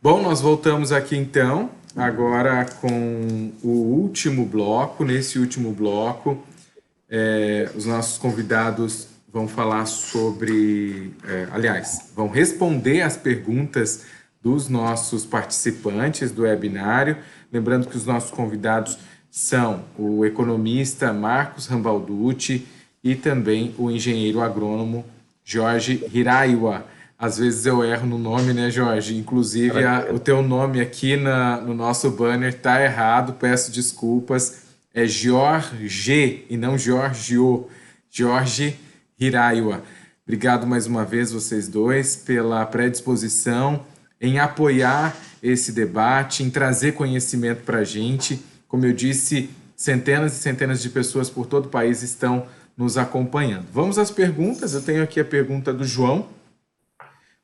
Bom, nós voltamos aqui então, agora com o último bloco. Nesse último bloco, os nossos convidados vão falar sobre, vão responder as perguntas dos nossos participantes do webinário. Lembrando que os nossos convidados são o economista Marcos Rambalducci e também o engenheiro agrônomo Jorge Hiraiwa. Às vezes eu erro no nome, né, Jorge? Inclusive, o teu nome aqui no nosso banner está errado, peço desculpas. É Jorge e não Giorgio. Jorge Hiraiwa. Obrigado mais uma vez, vocês dois, pela predisposição em apoiar esse debate, em trazer conhecimento para a gente. Como eu disse, centenas e centenas de pessoas por todo o país estão nos acompanhando. Vamos às perguntas. Eu tenho aqui a pergunta do João.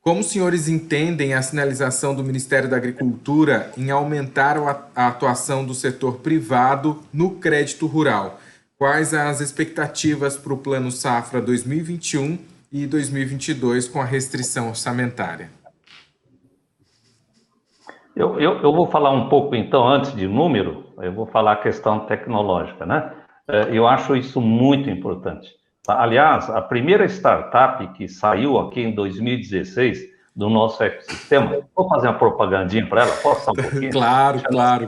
Como os senhores entendem a sinalização do Ministério da Agricultura em aumentar a atuação do setor privado no crédito rural? Quais as expectativas para o Plano Safra 2021 e 2022 com a restrição orçamentária? Eu vou falar um pouco, então, antes de número, eu vou falar a questão tecnológica, né? Eu acho isso muito importante. Aliás, a primeira startup que saiu aqui em 2016 do nosso ecossistema, vou fazer uma propagandinha para ela, posso só um pouquinho? Claro.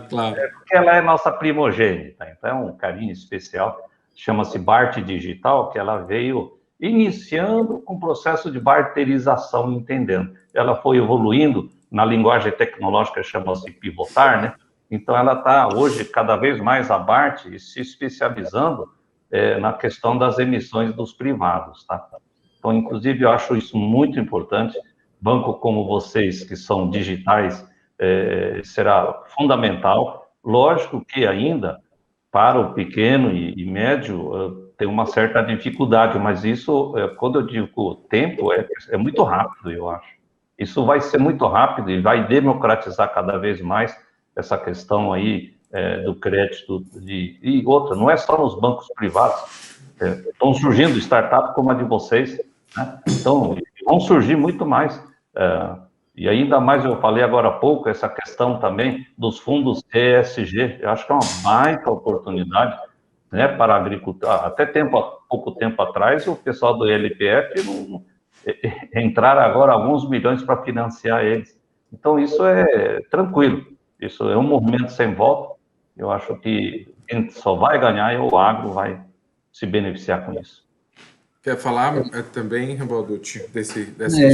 Porque ela é nossa primogênita, então é um carinho especial, chama-se Bart Digital, que ela veio iniciando com o processo de barterização, entendendo. Ela foi evoluindo, na linguagem tecnológica chama-se pivotar, né? Então ela está hoje cada vez mais a Bart se especializando na questão das emissões dos privados, tá? Então, inclusive, eu acho isso muito importante. Banco como vocês, que são digitais, será fundamental. Lógico que ainda, para o pequeno e médio, tem uma certa dificuldade, mas isso, quando eu digo tempo, é muito rápido, eu acho. Isso vai ser muito rápido e vai democratizar cada vez mais essa questão aí do crédito. E outra, não é só nos bancos privados. Estão surgindo startups como a de vocês, né? Então, vão surgir muito mais. E ainda mais, eu falei agora há pouco, essa questão também dos fundos ESG. Eu acho que é uma baita oportunidade, né, para a agricultura. Até pouco tempo atrás, o pessoal do LPF entraram agora alguns milhões para financiar eles. Então, isso é tranquilo. Isso é um movimento sem volta. Eu acho que quem só vai ganhar é o agro, vai se beneficiar com isso. Quer falar também, Balducci, dessa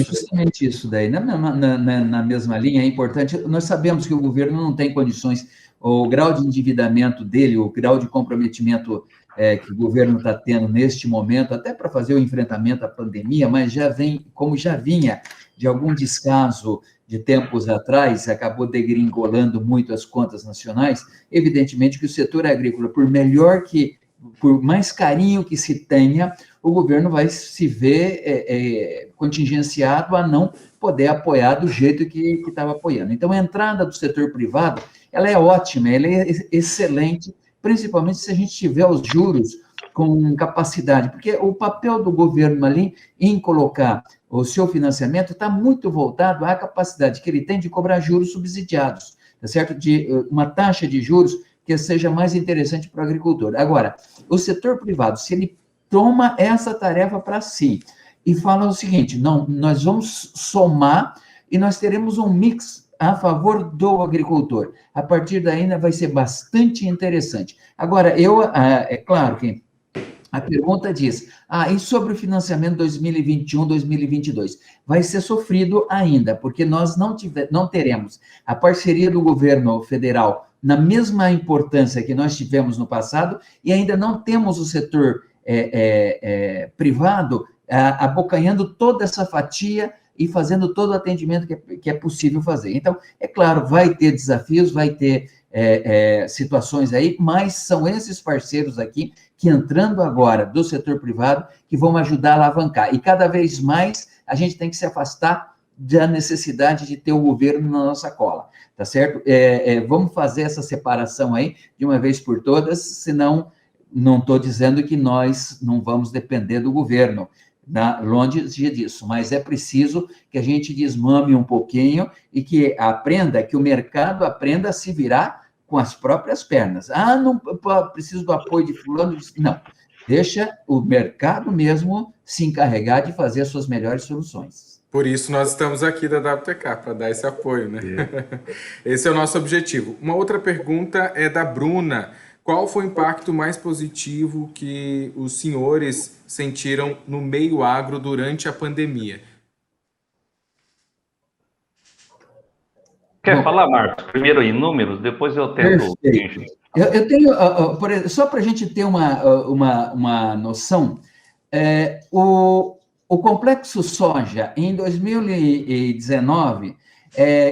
justamente isso daí. Na mesma linha, é importante. Nós sabemos que o governo não tem condições, o grau de endividamento dele, o grau de comprometimento que o governo está tendo neste momento, até para fazer o enfrentamento à pandemia, mas como já vinha de algum descaso de tempos atrás, acabou degringolando muito as contas nacionais. Evidentemente que o setor agrícola, por mais carinho que se tenha, o governo vai se ver contingenciado a não poder apoiar do jeito que estava apoiando. Então, a entrada do setor privado, ela é ótima, ela é excelente, principalmente se a gente tiver os juros com capacidade, porque o papel do governo ali em colocar o seu financiamento está muito voltado à capacidade que ele tem de cobrar juros subsidiados, tá certo? De uma taxa de juros que seja mais interessante para o agricultor. Agora, o setor privado, se ele toma essa tarefa para si e fala o seguinte, não, nós vamos somar e nós teremos um mix a favor do agricultor. A partir daí vai ser bastante interessante. Agora, é claro que a pergunta diz, e sobre o financiamento 2021, 2022? Vai ser sofrido ainda, porque nós não teremos a parceria do governo federal na mesma importância que nós tivemos no passado, e ainda não temos o setor privado abocanhando toda essa fatia e fazendo todo o atendimento que é possível fazer. Então, é claro, vai ter desafios, vai ter situações aí, mas são esses parceiros aqui que, entrando agora do setor privado, que vão ajudar a alavancar. E cada vez mais a gente tem que se afastar da necessidade de ter o governo na nossa cola, tá certo? Vamos fazer essa separação aí de uma vez por todas, senão não estou dizendo que nós não vamos depender do governo, longe disso, mas é preciso que a gente desmame um pouquinho e que o mercado aprenda a se virar com as próprias pernas. Não preciso do apoio de fulano, não. Deixa o mercado mesmo se encarregar de fazer as suas melhores soluções. Por isso nós estamos aqui da WTK, para dar esse apoio, né? Esse é o nosso objetivo. Uma outra pergunta é da Bruna. Qual foi o impacto mais positivo que os senhores sentiram no meio agro durante a pandemia? Quer falar, Marcos? Primeiro em números, depois eu tento... Eu tenho, só para a gente ter uma noção, o complexo soja, em 2019,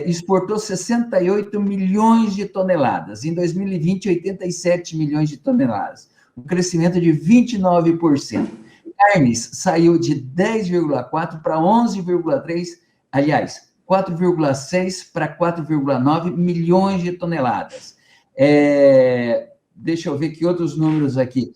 exportou 68 milhões de toneladas, em 2020, 87 milhões de toneladas, um crescimento de 29%. Carnes saiu de 10,4 para 11,3, aliás, 4,6 para 4,9 milhões de toneladas. Deixa eu ver que outros números aqui.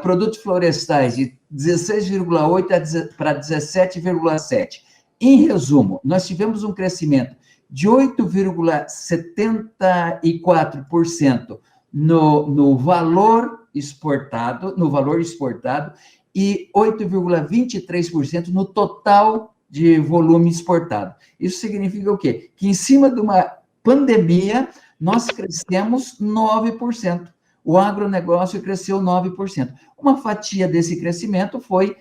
Produtos florestais, de 16,8 para 17,7. em resumo, nós tivemos um crescimento de 8,74% no valor exportado, e 8,23% no total de volume exportado. Isso significa o quê? Que em cima de uma pandemia, nós crescemos 9%. O agronegócio cresceu 9%. Uma fatia desse crescimento foi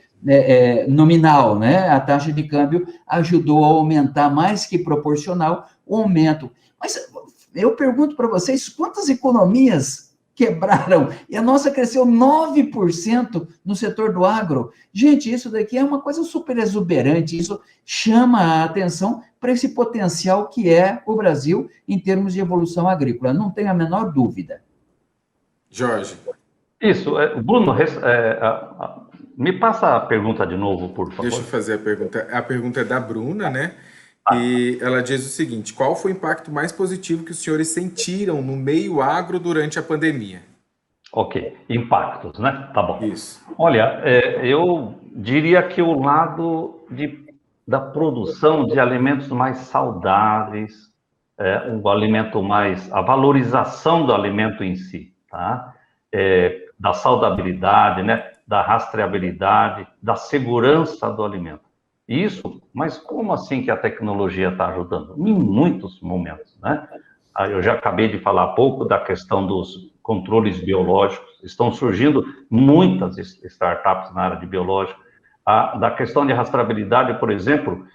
nominal, né? A taxa de câmbio ajudou a aumentar mais que proporcional o aumento. Mas eu pergunto para vocês, quantas economias quebraram? E a nossa cresceu 9% no setor do agro. Gente, isso daqui é uma coisa super exuberante, isso chama a atenção para esse potencial que é o Brasil em termos de evolução agrícola, não tem a menor dúvida. Jorge. Isso, Bruno, me passa a pergunta de novo, por favor. Deixa eu fazer a pergunta. A pergunta é da Bruna, né? E ela diz o seguinte: qual foi o impacto mais positivo que os senhores sentiram no meio agro durante a pandemia? Ok, impactos, né? Tá bom. Isso. Olha, eu diria que o lado da produção de alimentos mais saudáveis, a valorização do alimento em si, tá? Da saudabilidade, né? Da rastreabilidade, da segurança do alimento. Isso, mas como assim que a tecnologia está ajudando? Em muitos momentos, né? Eu já acabei de falar há pouco da questão dos controles biológicos, estão surgindo muitas startups na área de biológico. Da questão de rastreabilidade, por exemplo,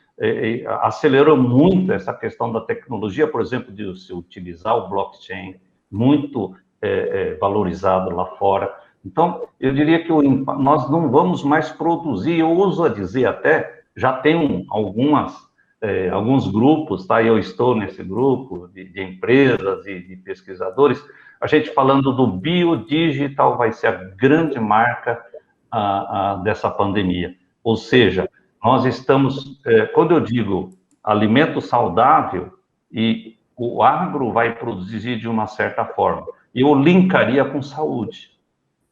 acelerou muito essa questão da tecnologia, por exemplo, de se utilizar o blockchain, muito valorizado lá fora. Então, eu diria que nós não vamos mais produzir, eu ouso a dizer até, já tem alguns grupos, tá? Eu estou nesse grupo de empresas e de pesquisadores, a gente falando do biodigital vai ser a grande marca dessa pandemia. Ou seja, nós estamos, quando eu digo alimento saudável, e o agro vai produzir de uma certa forma, eu linkaria com saúde,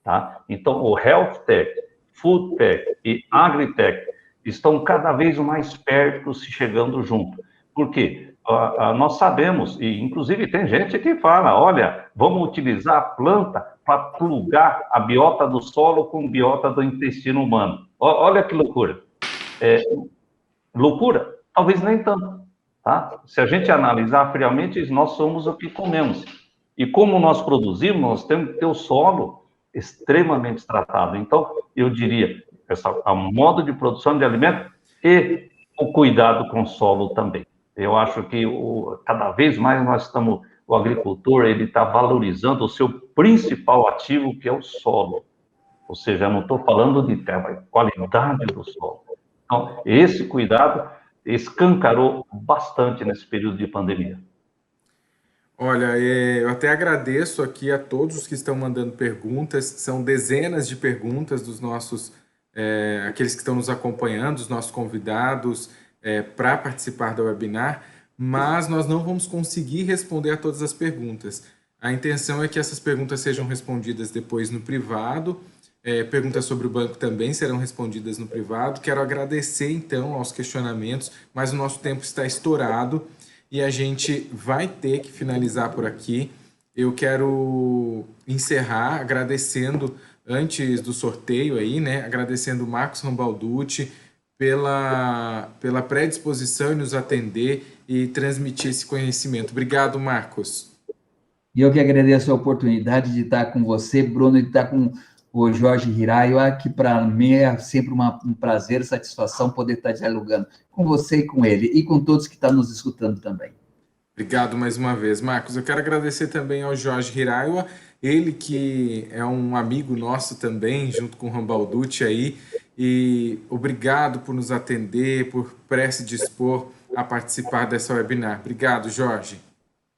tá? Então, o Health Tech, Food Tech e Agritech estão cada vez mais perto, se chegando junto. Por quê? Nós sabemos, e inclusive tem gente que fala, olha, vamos utilizar a planta para plugar a biota do solo com a biota do intestino humano. Olha que loucura. Loucura? Talvez nem tanto, tá? Se a gente analisar friamente, nós somos o que comemos. E como nós produzimos, nós temos que ter o solo extremamente tratado. Então, eu diria, a modo de produção de alimento e o cuidado com o solo também. Eu acho que cada vez mais o agricultor, ele está valorizando o seu principal ativo, que é o solo. Ou seja, eu não estou falando de terra, qualidade do solo. Então, esse cuidado escancarou bastante nesse período de pandemia. Olha, eu até agradeço aqui a todos os que estão mandando perguntas, são dezenas de perguntas dos nossos, aqueles que estão nos acompanhando, os nossos convidados, para participar do webinar, mas nós não vamos conseguir responder a todas as perguntas. A intenção é que essas perguntas sejam respondidas depois no privado, perguntas sobre o banco também serão respondidas no privado. Quero agradecer, então, aos questionamentos, mas o nosso tempo está estourado e a gente vai ter que finalizar por aqui. Eu quero encerrar agradecendo, antes do sorteio aí, né, agradecendo o Marcos Rambalducci pela predisposição em nos atender e transmitir esse conhecimento. Obrigado, Marcos. E eu que agradeço a oportunidade de estar com você, Bruno, e de estar com o Jorge Hiraiwa, que para mim é sempre um prazer e satisfação poder estar dialogando com você e com ele, e com todos que estão nos escutando também. Obrigado mais uma vez, Marcos. Eu quero agradecer também ao Jorge Hiraiwa, ele que é um amigo nosso também, junto com o Rambalducci aí, e obrigado por nos atender, por se dispor a participar dessa webinar. Obrigado, Jorge.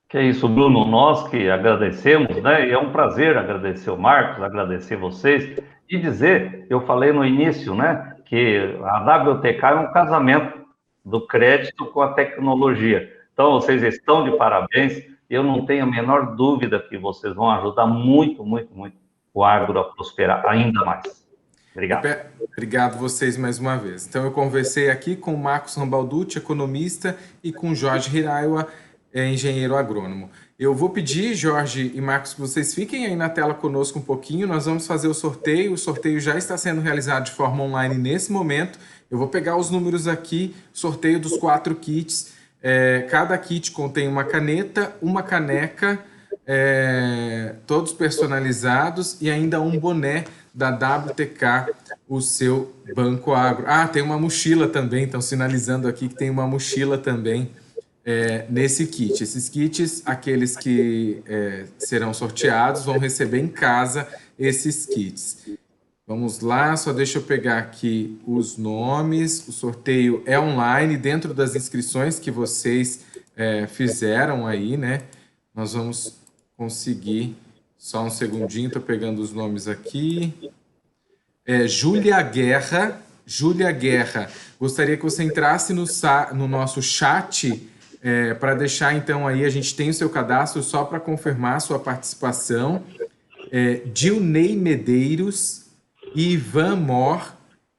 Que é isso, Bruno, nós que agradecemos, né? E é um prazer agradecer o Marcos, agradecer vocês, e dizer, eu falei no início, né, que a WTK é um casamento do crédito com a tecnologia. Então, vocês estão de parabéns, eu não tenho a menor dúvida que vocês vão ajudar muito, muito, muito o agro a prosperar ainda mais. Obrigado. Obrigado vocês mais uma vez. Então, eu conversei aqui com o Marcos Rambalducci, economista, e com o Jorge Hiraiwa, engenheiro agrônomo. Eu vou pedir, Jorge e Marcos, que vocês fiquem aí na tela conosco um pouquinho. Nós vamos fazer o sorteio já está sendo realizado de forma online nesse momento. Eu vou pegar os números aqui, sorteio dos 4 kits. Cada kit contém uma caneta, uma caneca, todos personalizados, e ainda um boné da WTK, o seu Banco Agro. Tem uma mochila também, estão sinalizando aqui que tem uma mochila também nesse kit. Esses kits, aqueles que serão sorteados, vão receber em casa esses kits. Vamos lá, só deixa eu pegar aqui os nomes. O sorteio é online, dentro das inscrições que vocês fizeram aí, né? Nós vamos conseguir... Só um segundinho, estou pegando os nomes aqui. Júlia Guerra. Gostaria que você entrasse no nosso chat para deixar, então, aí a gente tem o seu cadastro só para confirmar a sua participação. Dilney Medeiros, Ivan Mor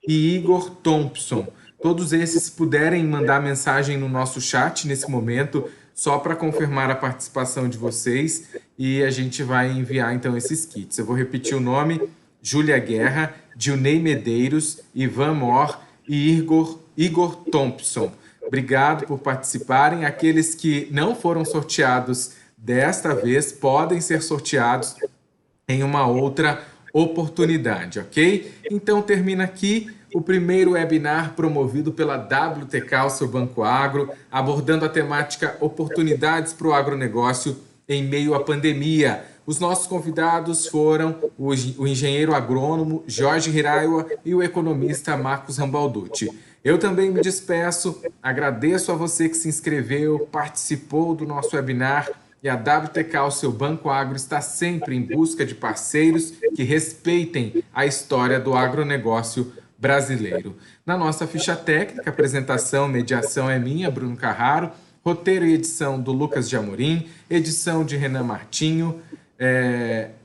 e Igor Thompson. Todos esses, se puderem mandar mensagem no nosso chat nesse momento, só para confirmar a participação de vocês, e a gente vai enviar, então, esses kits. Eu vou repetir o nome: Júlia Guerra, Dilney Medeiros, Ivan Mor e Igor Thompson. Obrigado por participarem. Aqueles que não foram sorteados desta vez podem ser sorteados em uma outra oportunidade, ok? Então, termina aqui o primeiro webinar promovido pela WTK, o seu Banco Agro, abordando a temática Oportunidades para o Agronegócio em meio à pandemia. Os nossos convidados foram o engenheiro agrônomo Jorge Hiraiwa e o economista Marcos Rambalducci. Eu também me despeço, agradeço a você que se inscreveu, participou do nosso webinar, e a WTK, o seu Banco Agro, está sempre em busca de parceiros que respeitem a história do agronegócio brasileiro. Na nossa ficha técnica, apresentação, mediação é minha, Bruno Carraro, roteiro e edição do Lucas de Amorim, edição de Renan Martinho,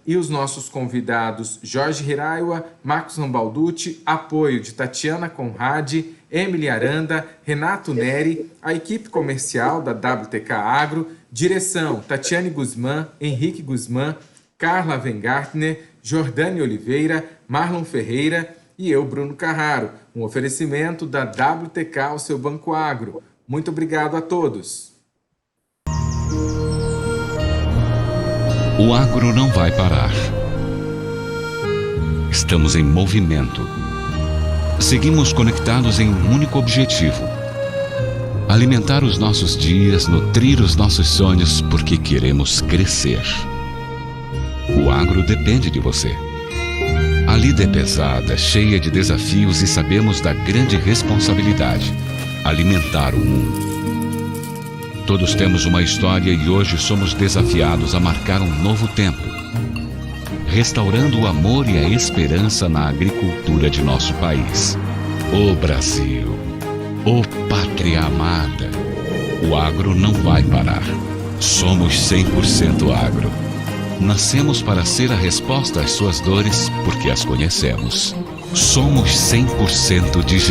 e os nossos convidados Jorge Hiraiwa, Marcos Rambalducci, apoio de Tatiana Conradi, Emily Aranda, Renato Neri, a equipe comercial da WTK Agro, direção Tatiane Guzmán, Henrique Guzmán, Carla Vengartner, Jordane Oliveira, Marlon Ferreira e eu, Bruno Carraro. Um oferecimento da WTK, o seu Banco Agro. Muito obrigado a todos. O agro não vai parar. Estamos em movimento. Seguimos conectados em um único objetivo: alimentar os nossos dias, nutrir os nossos sonhos, porque queremos crescer. O agro depende de você. A lida é pesada, cheia de desafios, e sabemos da grande responsabilidade: alimentar o mundo. Todos temos uma história e hoje somos desafiados a marcar um novo tempo, restaurando o amor e a esperança na agricultura de nosso país. Ô Brasil, ô pátria amada, o agro não vai parar. Somos 100% agro. Nascemos para ser a resposta às suas dores porque as conhecemos. Somos 100% digital.